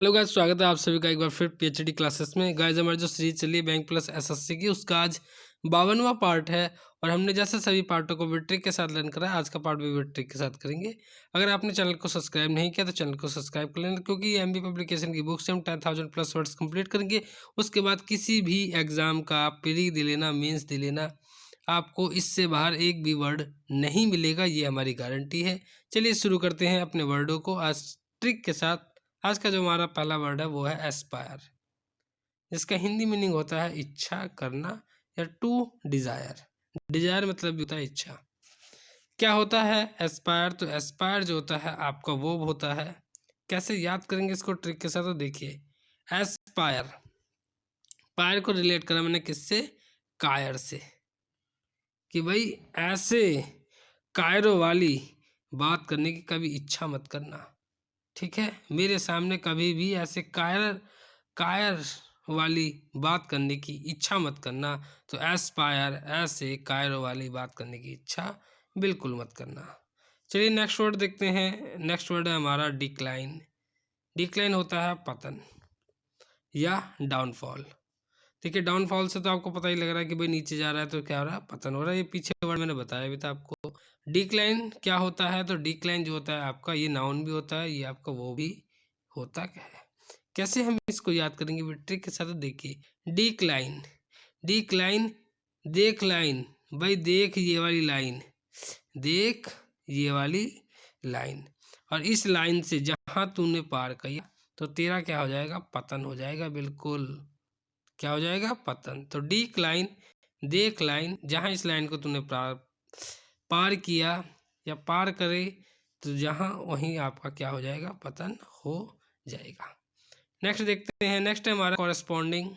Hello guys, स्वागत है आप सभी का एक बार फिर पीएचडी क्लासेस में। गाइस हमारी जो सीरीज चली है बैंक प्लस एसएससी की, उसका आज 52वां पार्ट है और हमने जैसे सभी पार्टों को विद ट्रिक के साथ लर्न करा है, आज का पार्ट भी विद ट्रिक के साथ करेंगे। अगर आपने चैनल को सब्सक्राइब नहीं किया तो चैनल को सब्सक्राइब कर लेना, क्योंकि ये एमबी पब्लिकेशन की बुक से हम 10,000 प्लस वर्ड्स कंप्लीट करेंगे। उसके बाद किसी भी एग्जाम का आप प्री दे लेना, मेन्स दे लेना, आपको इससे बाहर एक भी वर्ड नहीं मिलेगा, ये हमारी गारंटी है। चलिए शुरू करते हैं अपने वर्डों को आज ट्रिक के साथ। आज का जो हमारा पहला वर्ड है वो है एस्पायर, जिसका हिंदी मीनिंग होता है इच्छा करना या टू डिजायर। डिजायर मतलब भी होता है इच्छा। क्या होता है एस्पायर? तो एस्पायर जो होता है आपका वो होता है। कैसे याद करेंगे इसको ट्रिक के साथ? तो देखिए, एस्पायर, पायर को रिलेट करा मैंने किससे? कायर से, कि भाई ऐसे कायरों वाली बात करने की कभी इच्छा मत करना। ठीक है, मेरे सामने कभी भी ऐसे कायर कायर वाली बात करने की इच्छा मत करना। तो एस्पायर, ऐसे कायरों वाली बात करने की इच्छा बिल्कुल मत करना। चलिए नेक्स्ट वर्ड देखते हैं। नेक्स्ट वर्ड है हमारा डिक्लाइन। डिक्लाइन होता है पतन या डाउनफॉल। देखिए, डाउनफॉल से तो आपको पता ही लग रहा है कि भाई नीचे जा रहा है, तो क्या हो रहा है? पतन हो रहा है। ये पीछे वर्ड मैंने बताया भी था आपको। डिक्लाइन क्या होता है? तो डिक्लाइन जो होता है आपका, ये नाउन भी होता है, ये आपका वो भी होता क्या है। कैसे हम इसको याद करेंगे? भी ट्रिक के साथ। तो देखिए, डिक्लाइन, डिक्लाइन, देख लाइन, भाई देख ये वाली लाइन, देख ये वाली लाइन, और इस लाइन से जहां तूने पार किया तो तेरा क्या हो जाएगा? पतन हो जाएगा। बिल्कुल क्या हो जाएगा? पतन। तो डिक्लाइन, देख लाइन, जहां इस लाइन को तूने पार किया या पार करे, तो जहां वहीं आपका क्या हो जाएगा? पतन हो जाएगा। नेक्स्ट देखते हैं। नेक्स्ट है हमारा कॉरेस्पॉन्डिंग।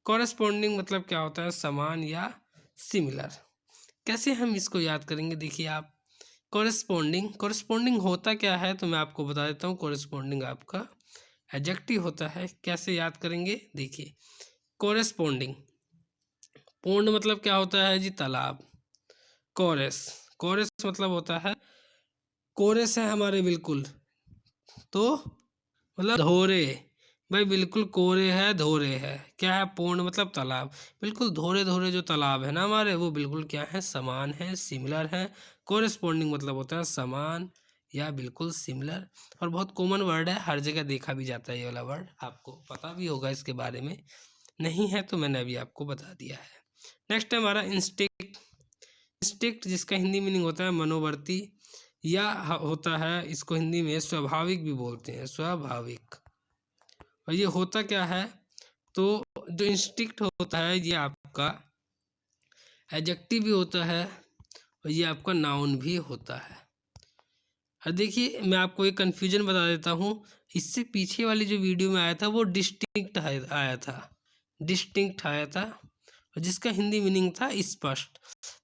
कॉरेस्पॉन्डिंग मतलब क्या होता है? समान या सिमिलर। कैसे हम इसको याद करेंगे? देखिए आप, कॉरेस्पॉन्डिंग, कॉरेस्पॉन्डिंग होता क्या है तो मैं आपको बता देता हूँ। कॉरेस्पॉन्डिंग आपका एडजेक्टिव होता है। कैसे याद करेंगे? देखिए, कॉरेस्पॉन्डिंग, पोंड मतलब क्या होता है जी? तालाब। कोरेस, कोरेस मतलब होता है, कोरेस है हमारे बिल्कुल, तो मतलब धोरे। भाई बिल्कुल कोरे है, धोरे है। क्या है? पोंड मतलब तालाब। बिल्कुल धोरे धोरे जो तालाब है ना हमारे, वो बिल्कुल क्या है? समान है, सिमिलर है। कोरेस्पॉन्डिंग मतलब होता है समान या बिल्कुल सिमिलर। और बहुत कॉमन वर्ड है, हर जगह देखा भी जाता है ये वाला वर्ड, आपको पता भी होगा इसके बारे में। नहीं है तो मैंने अभी आपको बता दिया है। नेक्स्ट है हमारा इंस्टिक्ट। इंस्टिक्ट जिसका हिंदी मीनिंग होता है मनोवर्ती, या होता है, इसको हिंदी में स्वाभाविक भी बोलते हैं, स्वाभाविक। और ये होता क्या है? तो जो इंस्टिक्ट होता है ये आपका एडजेक्टिव भी होता है और ये आपका नाउन भी होता है। और देखिए, मैं आपको एक कन्फ्यूजन बता देता हूँ। इससे पीछे वाली जो वीडियो में आया था वो डिस्टिंक्ट आया था, डिस्टिंक्ट आया था, और जिसका हिंदी मीनिंग था स्पष्ट।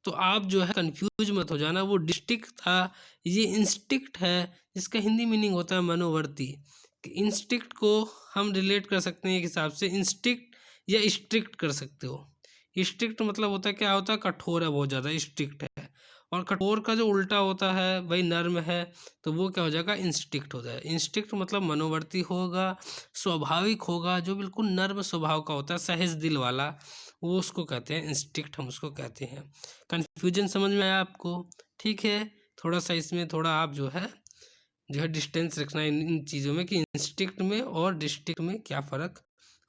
तो आप जो है कंफ्यूज मत हो जाना, वो डिस्टिक्ट था, ये इंस्टिक्ट है, जिसका हिंदी मीनिंग होता है मनोवर्ती। इंस्टिक्ट को हम रिलेट कर सकते हैं एक हिसाब से, इंस्टिक्ट या स्ट्रिक्ट कर सकते हो। स्ट्रिक्ट मतलब होता है, क्या होता है? कठोर है बहुत ज़्यादा, स्ट्रिक्ट है। और कठोर का जो उल्टा होता है भाई नर्म है, तो वो क्या हो जाएगा? इंस्टिक्ट हो जाए। इंस्टिक्ट मतलब मनोवर्ती होगा, स्वाभाविक होगा, जो बिल्कुल नर्म स्वभाव का होता है, सहज दिल वाला, वो उसको कहते हैं इंस्टिक्ट, हम उसको कहते हैं। कन्फ्यूजन समझ में आया आपको? ठीक है, थोड़ा सा इसमें थोड़ा आप जो है डिस्टेंस रखना इन चीज़ों में, कि इंस्टिक्ट में और डिस्ट्रिक्ट में क्या फ़र्क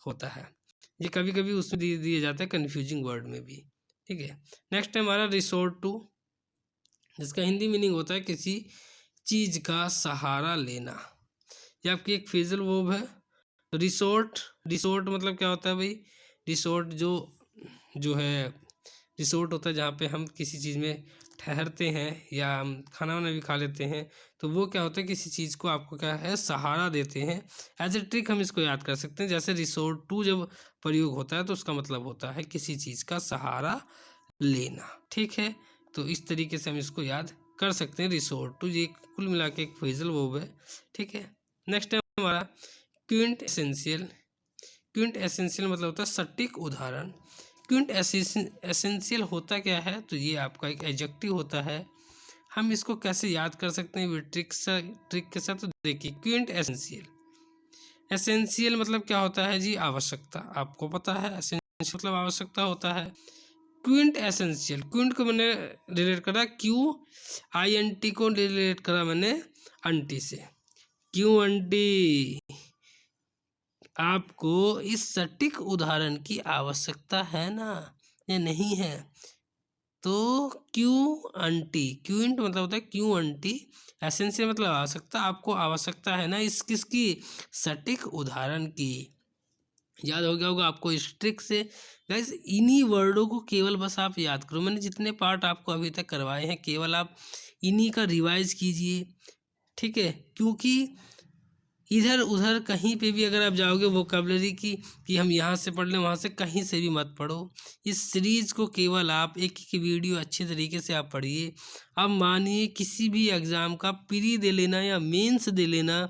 होता है। ये कभी कभी उसमें दिए जाते हैं कन्फ्यूजिंग वर्ड में भी। ठीक है, नेक्स्ट है हमारा रिसोर्ट टू, जिसका हिंदी मीनिंग होता है किसी चीज़ का सहारा लेना। ये आपकी एक फ्रेजल वर्ब है। रिसोर्ट, रिसोर्ट मतलब क्या होता है भाई? रिसोर्ट जो जो है, रिसोर्ट होता है जहाँ पे हम किसी चीज़ में ठहरते हैं या हम खाना वाना भी खा लेते हैं, तो वो क्या होता है? किसी चीज़ को आपको क्या है? सहारा देते हैं। एज ए ट्रिक हम इसको याद कर सकते हैं। जैसे रिसोर्ट टू जब प्रयोग होता है तो उसका मतलब होता है किसी चीज़ का सहारा लेना। ठीक है, तो इस तरीके से हम इसको याद कर सकते हैं। रिसोर्ट टू ये कुल मिला के एक फ्रेजल वर्ब है। ठीक है, नेक्स्ट है हमारा क्विंट एसेंशियल। क्विंट एसेंशियल मतलब होता है सटीक उदाहरण। क्विंट एसेंशियल होता क्या है? तो ये आपका एक एडजेक्टिव होता है। हम इसको कैसे याद कर सकते हैं ट्रिक के साथ? तो देखिए, क्विंट एसेंशियल, एसेंशियल मतलब क्या होता है जी, आवश्यकता, आपको पता है एसेंशियल मतलब आवश्यकता होता है। क्विंट एसेंशियल, क्विंट को मैंने रिलेट करा QINT को रिलेट करा मैंने अंटी से। क्यों अंटी, आपको इस सटीक उदाहरण की आवश्यकता है ना या नहीं है? तो QINT, क्विंट मतलब होता है QINT, एसेंशियल मतलब आवश्यकता, आपको आवश्यकता है ना इस किसकी, सटीक उदाहरण की। याद हो गया होगा आपको इस ट्रिक से। गाइस इन्हीं वर्डों को केवल बस आप याद करो, मैंने जितने पार्ट आपको अभी तक करवाए हैं केवल आप इन्हीं का रिवाइज कीजिए, ठीक है। क्योंकि इधर उधर कहीं पे भी अगर आप जाओगे वोकेबलरी की कि हम यहाँ से पढ़ लें वहाँ से, कहीं से भी मत पढ़ो। इस सीरीज को केवल आप एक एक वीडियो अच्छे तरीके से आप पढ़िए। अब मानिए किसी भी एग्ज़ाम का प्री दे लेना या मेंस दे लेना,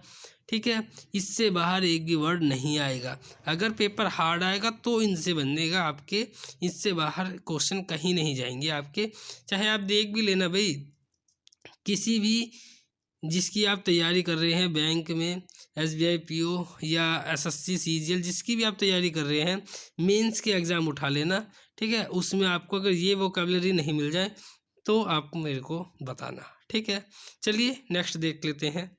ठीक है, इससे बाहर एक भी वर्ड नहीं आएगा। अगर पेपर हार्ड आएगा तो इनसे बनेगा आपके, इससे बाहर क्वेश्चन कहीं नहीं जाएंगे आपके। चाहे आप देख भी लेना भाई, किसी भी जिसकी आप तैयारी कर रहे हैं बैंक में, SBI PO या SSC CGL, जिसकी भी आप तैयारी कर रहे हैं, मेंस के एग्ज़ाम उठा लेना, ठीक है। उसमें आपको अगर ये वोकेबलरी नहीं मिल जाए तो आप मेरे को बताना, ठीक है। चलिए नेक्स्ट देख लेते हैं।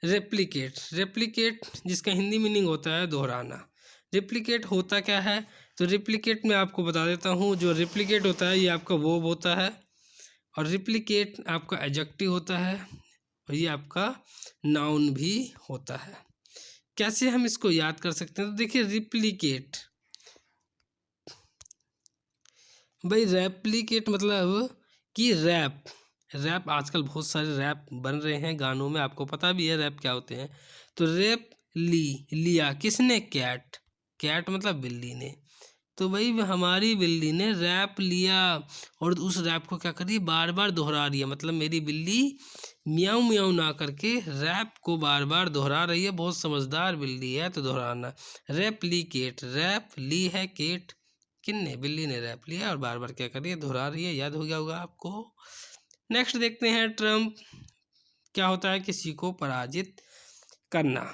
रेप्लिकेट, रेप्लिकेट जिसका हिंदी मीनिंग होता है दोहराना। रेप्लिकेट होता क्या है, तो रेप्लिकेट मैं आपको बता देता हूँ। जो रेप्लिकेट होता है ये आपका वर्ब होता है, और रिप्लिकेट आपका एडजेक्टिव होता है, और ये आपका नाउन भी होता है। कैसे हम इसको याद कर सकते हैं, तो देखिए रिप्लिकेट, भाई रेप्लिकेट मतलब कि रैप, रैप आजकल बहुत सारे रैप बन रहे हैं गानों में, आपको पता भी है रैप क्या होते हैं। तो रैप लिया किसने, कैट, कैट मतलब बिल्ली ने। तो भाई हमारी बिल्ली ने रैप लिया, और उस रैप को क्या करी, बार बार दोहरा रही है। मतलब मेरी बिल्ली म्याऊं म्याऊं ना करके रैप को बार बार दोहरा रही है। बहुत समझदार बिल्ली है, तो दोहराना। रेप्लिकेट, रैप ली है केट, किन्ने, बिल्ली ने रैप लिया और बार बार क्या कर रही है, दोहरा रही है। याद हो गया होगा आपको। नेक्स्ट देखते हैं, ट्रम्प क्या होता है, किसी को पराजित करना।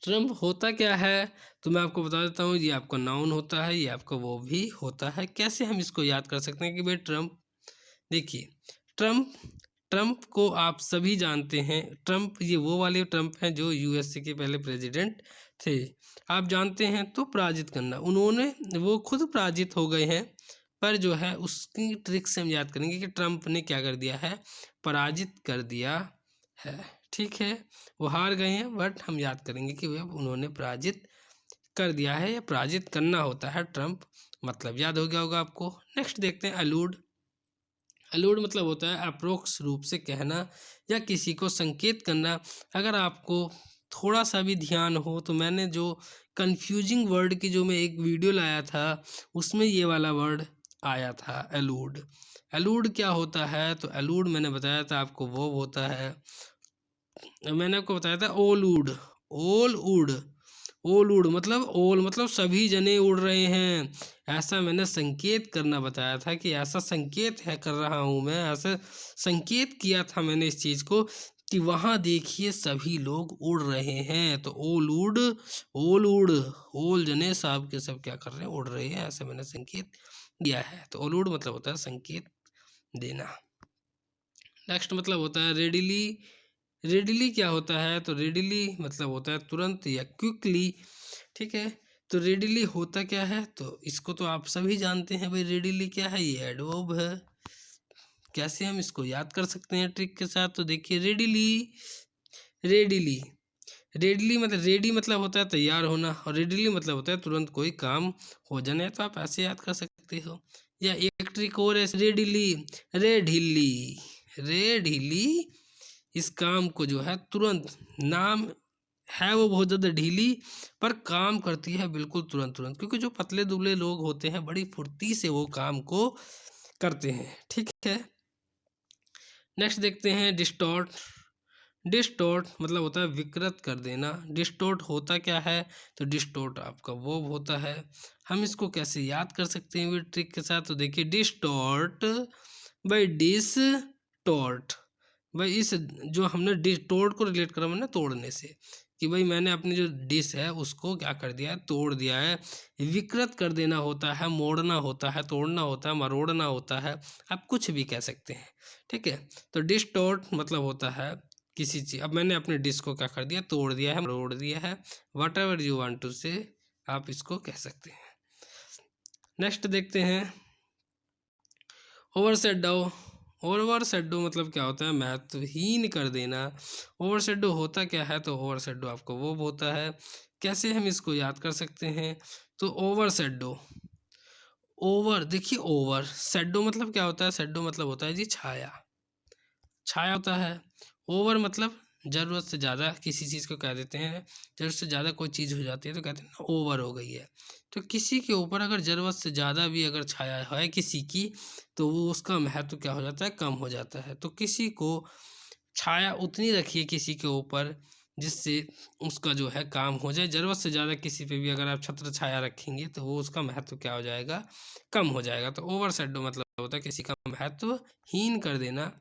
ट्रम्प होता क्या है, तो मैं आपको बता देता हूँ। ये आपका नाउन होता है, ये आपका वो भी होता है। कैसे हम इसको याद कर सकते हैं कि भाई ट्रम्प, देखिए ट्रम्प, ट्रम्प को आप सभी जानते हैं। ट्रम्प ये वो वाले ट्रम्प हैं जो USA के पहले प्रेसिडेंट थे, आप जानते हैं। तो पराजित करना, उन्होंने, वो खुद पराजित हो गए हैं, पर जो है उसकी ट्रिक से हम याद करेंगे कि ट्रम्प ने क्या कर दिया है, पराजित कर दिया है, ठीक है। वो हार गए हैं, बट हम याद करेंगे कि वे उन्होंने पराजित कर दिया है, या पराजित करना होता है ट्रम्प मतलब, याद हो गया होगा आपको। नेक्स्ट देखते हैं अलूड। अलूड मतलब होता है अप्रोक्स रूप से कहना या किसी को संकेत करना। अगर आपको थोड़ा सा भी ध्यान हो तो मैंने जो कंफ्यूजिंग वर्ड की जो मैं एक वीडियो लाया था उसमें ये वाला वर्ड आया था, अलूड। अलूड क्या होता है, तो अलूड मैंने बताया था आपको वो होता है, मैंने आपको बताया था ओल उड, ओल उड, ओल उड मतलब ओल मतलब सभी जने उड़ रहे हैं, ऐसा मैंने संकेत करना बताया था कि ऐसा संकेत है कर रहा हूँ मैं, ऐसा संकेत किया था मैंने इस चीज़ को कि वहाँ देखिए सभी लोग उड़ रहे हैं। तो ओल उड, ओल उड़, ओल जने सब के सब क्या कर रहे हैं, उड़ रहे हैं, ऐसा मैंने संकेत दिया है। तो ओल उड मतलब होता है संकेत देना। नेक्स्ट मतलब होता है रेडिली। रेडिली क्या होता है, तो रेडिली मतलब होता है तुरंत या क्विकली, ठीक है। तो रेडिली होता क्या है, तो इसको तो आप सभी जानते हैं भाई, रेडिली क्या है, ये एडवर्ब है। कैसे हम इसको याद कर सकते हैं ट्रिक के साथ, तो देखिए रेडिली, रेडिली, रेडली मतलब, रेडी मतलब होता है तैयार होना, और रेडिली मतलब होता है तुरंत कोई काम हो जाना। तो आप ऐसे याद कर सकते हो। या एक ट्रिक और है, रेडिली, रेडिली, रेडिली, इस काम को जो है तुरंत, नाम है वो बहुत ज़्यादा ढीली पर काम करती है बिल्कुल तुरंत तुरंत, क्योंकि जो पतले दुबले लोग होते हैं बड़ी फुर्ती से वो काम को करते हैं, ठीक है। नेक्स्ट देखते हैं डिस्टॉर्ट। डिस्टॉर्ट मतलब होता है विकृत कर देना। डिस्टॉर्ट होता क्या है, तो डिस्टॉर्ट आपका वो होता है। हम इसको कैसे याद कर सकते हैं ट्रिक के साथ, तो देखिए डिस्टॉर्ट बाय डिस्टॉर्ट, भाई इस जो हमने डिश तोड़ को रिलेट करा मैंने तोड़ने से, कि भाई मैंने अपनी जो डिश है उसको क्या कर दिया है, तोड़ दिया है। विकृत कर देना होता है, मोड़ना होता है, तोड़ना होता है, मरोड़ना होता है, आप कुछ भी कह सकते हैं। ठीक है, तो डिश तोड़ मतलब होता है किसी चीज, अब मैंने अपने डिश को क्या कर दिया, तोड़ दिया है, मरोड़ दिया है, whatever you want to say आप इसको कह सकते हैं। नेक्स्ट देखते हैं ओवरशैडो। ओवरशैडो मतलब क्या होता है, महत्वहीन कर देना। ओवरशैडो होता क्या है, तो ओवरशैडो आपको वो होता है, कैसे हम इसको याद कर सकते हैं, तो ओवरशैडो, ओवर देखिए, ओवर शैडो मतलब क्या होता है, शैडो मतलब होता है जी छाया, छाया होता है। ओवर मतलब ज़रूरत से ज़्यादा किसी चीज़ को कह देते हैं, ज़रूरत से ज़्यादा कोई चीज़ हो जाती है तो कहते हैं ना ओवर हो गई है। तो किसी के ऊपर अगर ज़रूरत से ज़्यादा भी अगर छाया है किसी की, तो वो उसका महत्व क्या हो जाता है, कम हो जाता है। तो किसी को छाया उतनी रखिए किसी के ऊपर जिससे उसका जो है काम हो जाए। ज़रूरत से ज़्यादा किसी पे भी अगर आप छत्र छाया रखेंगे तो वो उसका महत्व क्या हो जाएगा, कम हो जाएगा। तो ओवर शैडो मतलब होता है किसी का महत्व हीन कर देना,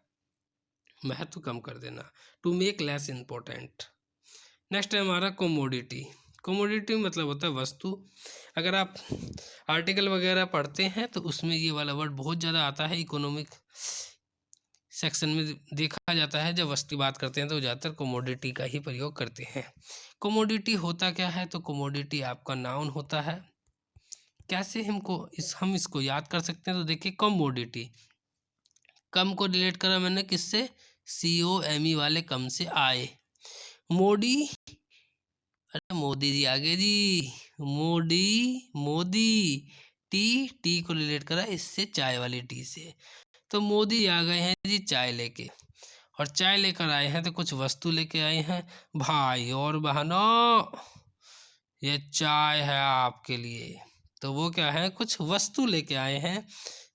महत्व कम कर देना, to make less important. Next है हमारा कोमोडिटी। कोमोडिटी मतलब होता है वस्तु। अगर आप आर्टिकल वगैरह पढ़ते हैं तो उसमें ये वाला वर्ड बहुत ज़्यादा आता है, इकोनॉमिक सेक्शन में देखा जाता है। जब वस्तु की बात करते हैं तो ज़्यादातर कोमोडिटी का ही प्रयोग करते हैं। कोमोडिटी होता क्या है, तो कोमोडिटी आपका नाउन होता है। कैसे हम इसको याद कर सकते हैं, तो देखिए कमोडिटी, कम को रिलेट करा मैंने किससे, COME वाले कम से आए। मोडी, अरे मोदी जी आगे जी, मोडी, मोदी, टी को रिलेट करा इससे, चाय वाली टी से। तो मोदी आ गए हैं जी चाय लेके, और चाय लेकर आए हैं तो कुछ वस्तु लेके आए हैं। भाई और बहनों, ये चाय है आपके लिए। तो वो क्या है, कुछ वस्तु लेके आए हैं।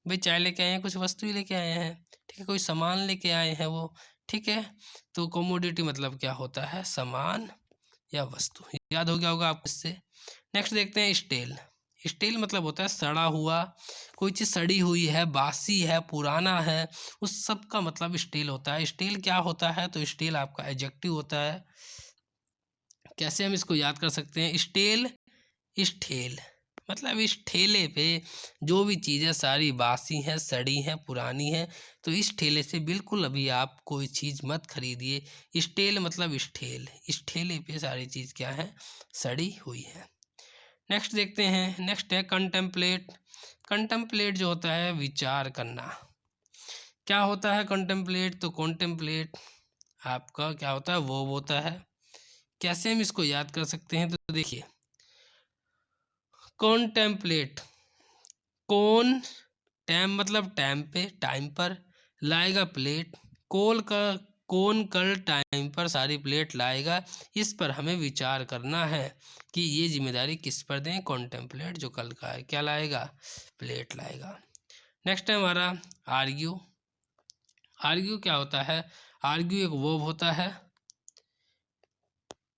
भाई चाय लेके आए हैं, कुछ वस्तु ही लेके आए हैं। ठीक है, कोई सामान लेके आए हैं वो। ठीक है, तो कमोडिटी मतलब क्या होता है, सामान या वस्तु। याद हो गया होगा आपको इससे। नेक्स्ट देखते हैं स्टेल। स्टेल मतलब होता है सड़ा हुआ, कोई चीज़ सड़ी हुई है, बासी है, पुराना है, उस सब का मतलब स्टेल होता है। स्टेल क्या होता है, तो स्टेल आपका एडजेक्टिव होता है। कैसे हम इसको याद कर सकते हैं, स्टेल, इस ठेल मतलब इस ठेले पे जो भी चीज़ें सारी बासी हैं, सड़ी हैं, पुरानी हैं, तो इस ठेले से बिल्कुल अभी आप कोई चीज़ मत खरीदिए। स्टेल मतलब इस ठेले पे सारी चीज़ क्या है, सड़ी हुई है। नेक्स्ट देखते हैं, नेक्स्ट है कंटेम्पलेट। कंटेम्पलेट जो होता है विचार करना। क्या होता है कंटेम्पलेट, तो कॉन्टेम्पलेट आपका क्या होता है, वो होता है। कैसे हम इसको याद कर सकते हैं, तो देखिए कॉन्टेम्पलेट, कौन, टैम मतलब टाइम पे, टाइम पर, लाएगा प्लेट, कौन कल टाइम पर सारी प्लेट लाएगा। इस पर हमें विचार करना है कि ये जिम्मेदारी किस पर दें, कॉन्टेम्पलेट जो कल का है क्या लाएगा, प्लेट लाएगा। नेक्स्ट है हमारा आर्ग्यू। आर्ग्यू क्या होता है, आर्ग्यू एक वर्ब होता है,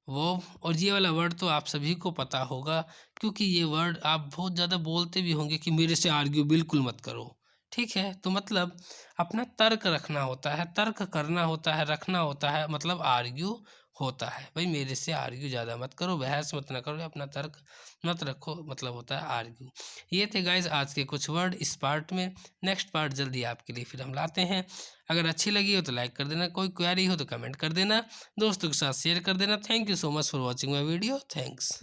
वो, और ये वाला वर्ड तो आप सभी को पता होगा, क्योंकि ये वर्ड आप बहुत ज़्यादा बोलते भी होंगे कि मेरे से आर्ग्यू बिल्कुल मत करो। ठीक है, तो मतलब अपना तर्क रखना होता है, तर्क करना होता है, रखना होता है, मतलब आर्ग्यू होता है। भाई मेरे से आर्ग्यू ज़्यादा मत करो, बहस मत ना करो, अपना तर्क मत रखो, मतलब होता है आर्ग्यू। ये थे गाइज आज के कुछ वर्ड इस पार्ट में। नेक्स्ट पार्ट जल्दी आपके लिए फिर हम लाते हैं। अगर अच्छी लगी हो तो लाइक कर देना, कोई क्वेरी हो तो कमेंट कर देना, दोस्तों के साथ शेयर कर देना। Thank you so much for watching my video, thanks.